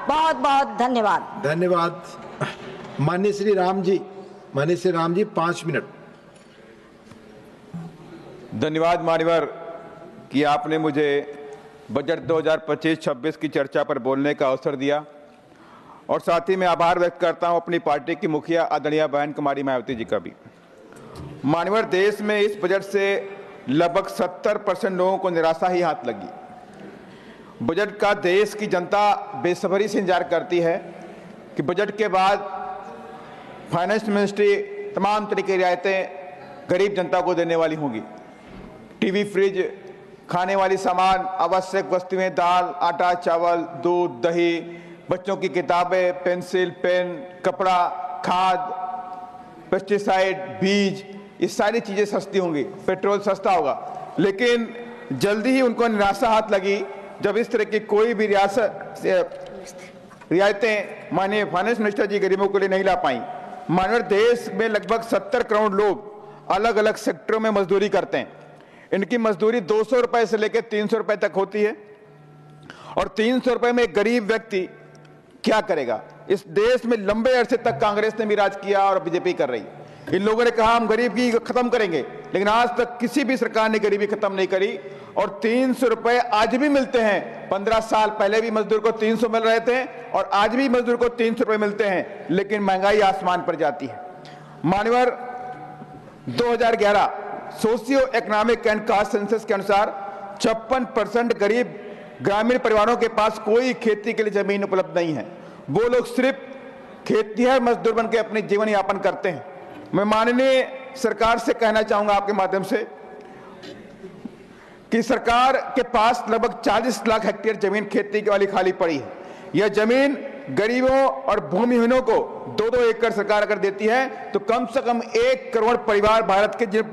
बहुत बहुत धन्यवाद। धन्यवाद। माननीय श्री राम जी, 5 मिनट। धन्यवाद मान्यवर कि आपने मुझे बजट 2025-26 की चर्चा पर बोलने का अवसर दिया और साथ ही मैं आभार व्यक्त करता हूं अपनी पार्टी की मुखिया आदरणीय बहन कुमारी मायावती जी का भी। मान्यवर, देश में इस बजट से लगभग 70% लोगों को निराशा ही हाथ लगी। बजट का देश की जनता बेसब्री से इंतजार करती है कि बजट के बाद फाइनेंस मिनिस्ट्री तमाम तरह की रियायतें गरीब जनता को देने वाली होंगी। टीवी, फ्रिज, खाने वाली सामान, आवश्यक वस्तुएं, दाल, आटा, चावल, दूध, दही, बच्चों की किताबें, पेंसिल, पेन, कपड़ा, खाद, पेस्टिसाइड, बीज, ये सारी चीज़ें सस्ती होंगी, पेट्रोल सस्ता होगा। लेकिन जल्दी ही उनको निराशा हाथ लगी जब इस तरह की कोई भी रियायतें माननीय फाइनेंस मिनिस्टर जी गरीबों के लिए नहीं ला पाई। मानव, देश में लगभग 70 करोड़ लोग अलग अलग सेक्टरों में मजदूरी करते हैं। इनकी मजदूरी 200 रुपए से लेकर 300 रुपए तक होती है और 300 रुपए में एक गरीब व्यक्ति क्या करेगा? इस देश में लंबे अरसे तक कांग्रेस ने भी राज किया और बीजेपी कर रही। इन लोगों ने कहा हम गरीबी खत्म करेंगे, लेकिन आज तक किसी भी सरकार ने गरीबी खत्म नहीं करी और 300 रुपए आज भी मिलते हैं। 15 साल पहले भी मजदूर को 300 मिल रहे थे और आज भी मजदूर को 300 रुपए मिलते हैं, लेकिन महंगाई आसमान पर जाती है। मान्यवर, 2011 socio economic and caste census के अनुसार 56% गरीब ग्रामीण परिवारों के पास कोई खेती के लिए जमीन उपलब्ध नहीं है। वो लोग सिर्फ खेतिहर मजदूर बन के अपने जीवन यापन करते हैं। मैं माननीय सरकार से कहना चाहूंगा आपके माध्यम से कि सरकार के पास लगभग 40 लाख हेक्टेयर जमीन खेती के वाली खाली पड़ी है। यह जमीन गरीबों और भूमिहीनों को 2-2 एकड़ सरकार अगर देती है तो कम से कम 1 करोड़ परिवार भारत के जो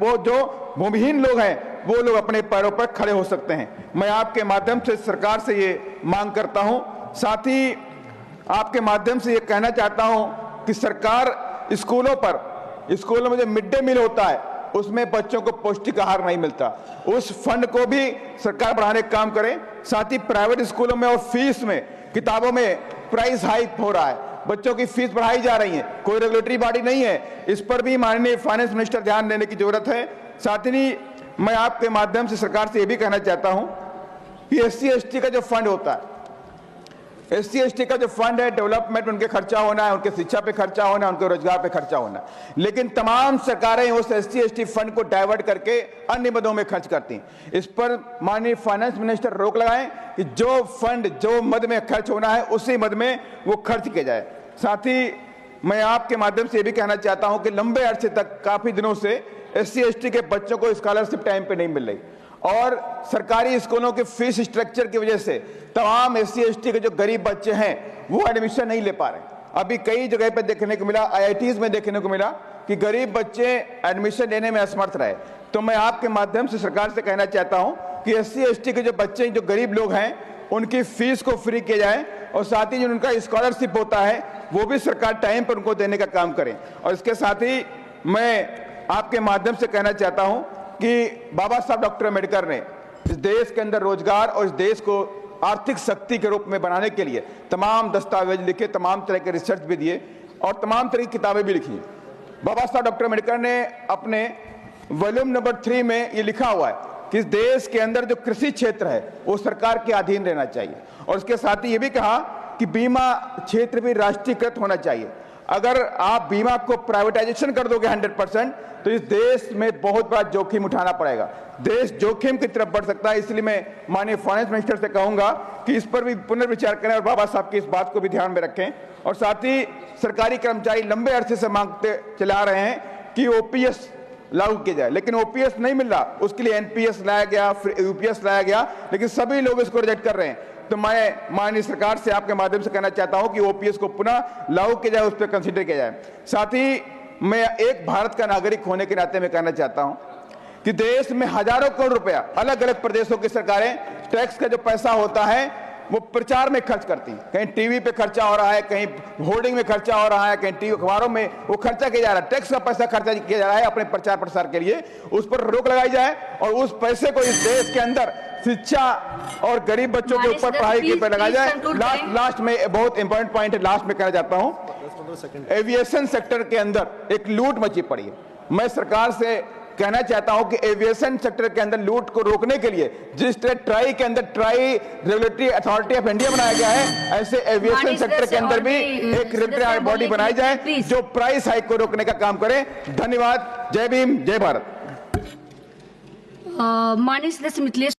भूमिहीन लोग हैं वो लोग अपने पैरों पर खड़े हो सकते हैं। मैं आपके माध्यम से सरकार से ये मांग करता हूं। साथ ही आपके माध्यम से ये कहना चाहता हूं कि सरकार स्कूलों में जो मिड डे मील होता है उसमें बच्चों को पौष्टिक आहार नहीं मिलता, उस फंड को भी सरकार बढ़ाने का काम करे। साथ ही प्राइवेट स्कूलों में और फीस में, किताबों में प्राइस हाइक हो रहा है, बच्चों की फीस बढ़ाई जा रही है, कोई रेगुलेटरी बॉडी नहीं है। इस पर भी माननीय फाइनेंस मिनिस्टर ध्यान देने की जरूरत है। साथ ही मैं आपके माध्यम से सरकार से यह भी कहना चाहता हूं कि SC/ST का जो फंड होता है, SC/ST का जो फंड है, डेवलपमेंट उनके खर्चा होना है, उनके शिक्षा पे खर्चा होना है, उनके रोजगार पे खर्चा होना है। लेकिन तमाम सरकारें उस SC/ST फंड को डाइवर्ट करके अन्य मदों में खर्च करती हैं। इस पर माननीय फाइनेंस मिनिस्टर रोक लगाएं कि जो फंड जो मद में खर्च होना है उसी मद में वो खर्च किया जाए। साथ ही मैं आपके माध्यम से ये भी कहना चाहता हूं कि लंबे अरसे तक काफी दिनों से SC/ST के बच्चों को स्कॉलरशिप टाइम पे नहीं मिल रही और सरकारी स्कूलों के फीस स्ट्रक्चर की वजह से तमाम SC/ST के जो गरीब बच्चे हैं वो एडमिशन नहीं ले पा रहे। अभी कई जगह पे देखने को मिला, IITs में देखने को मिला कि गरीब बच्चे एडमिशन लेने में असमर्थ रहे। तो मैं आपके माध्यम से सरकार से कहना चाहता हूं कि SC/ST के जो बच्चे, जो गरीब लोग हैं, उनकी फीस को फ्री किया जाए और साथ ही जो उनका स्कॉलरशिप होता है वो भी सरकार टाइम पर उनको देने का काम करे। और इसके साथ ही मैं आपके माध्यम से कहना चाहता हूं कि बाबा साहब डॉक्टर अम्बेडकर ने इस देश के अंदर रोजगार और इस देश को आर्थिक शक्ति के रूप में बनाने के लिए तमाम दस्तावेज लिखे, तमाम तरह के रिसर्च भी दिए और तमाम तरह की किताबें भी लिखी। बाबा साहब डॉक्टर अम्बेडकर ने अपने वॉल्यूम नंबर 3 में ये लिखा हुआ है कि इस देश के अंदर जो कृषि क्षेत्र है वो सरकार के अधीन रहना चाहिए और उसके साथ ही ये भी कहा कि बीमा क्षेत्र भी राष्ट्रीयकृत होना चाहिए। अगर आप बीमा को प्राइवेटाइजेशन कर दोगे 100% तो इस देश में बहुत बड़ा जोखिम उठाना पड़ेगा, देश जोखिम की तरफ बढ़ सकता है। इसलिए मैं माननीय फाइनेंस मिनिस्टर से कहूंगा कि इस पर भी पुनर्विचार करें और बाबा साहब की इस बात को भी ध्यान में रखें। और साथ ही सरकारी कर्मचारी लंबे अरसे से मांगते चला रहे हैं कि OPS लागू किया जाए, लेकिन OPS नहीं मिल रहा, उसके लिए NPS लाया गया, फिर UPS लाया गया, लेकिन सभी लोग इसको रिजेक्ट कर रहे हैं। तो मैं माननीय सरकार से आपके माध्यम से कहना चाहता हूं कि OPS को पुनः लागू किया जाए, उस पर कंसीडर किया जाए। साथ ही मैं एक भारत का नागरिक होने के नाते में कहना चाहता हूं कि देश में हजारों करोड़ रुपया अलग अलग प्रदेशों की सरकारें टैक्स का जो पैसा होता है वो प्रचार में खर्च करती है। कहीं टीवी पे खर्चा हो रहा है, कहीं होर्डिंग में खर्चा हो रहा है, कहीं टीवी अखबारों में वो खर्चा किया जा रहा है, टैक्स का पैसा खर्चा किया जा रहा है अपने प्रचार प्रसार के लिए। उस पर रोक लगाई जाए और उस पैसे को इस देश के अंदर शिक्षा और गरीब बच्चों के ऊपर पढ़ाई के पर लगाया जाए। लास्ट में बहुत इंपॉर्टेंट पॉइंट है, लास्ट में कहना चाहता हूं, एविएशन सेक्टर के अंदर एक लूट मची पड़ी है। मैं सरकार से कहना चाहता हूं कि एविएशन सेक्टर के अंदर लूट को रोकने के लिए जिस तरह ट्राई के अंदर try regulatory authority of India बनाया गया है, ऐसे एविएशन सेक्टर के अंदर भी एक रेगुलेटरी बॉडी बनाई जाए जो प्राइस हाइक को रोकने का काम करे। धन्यवाद। जय भीम, जय भारत। माननीय सदस्य मिथिलेश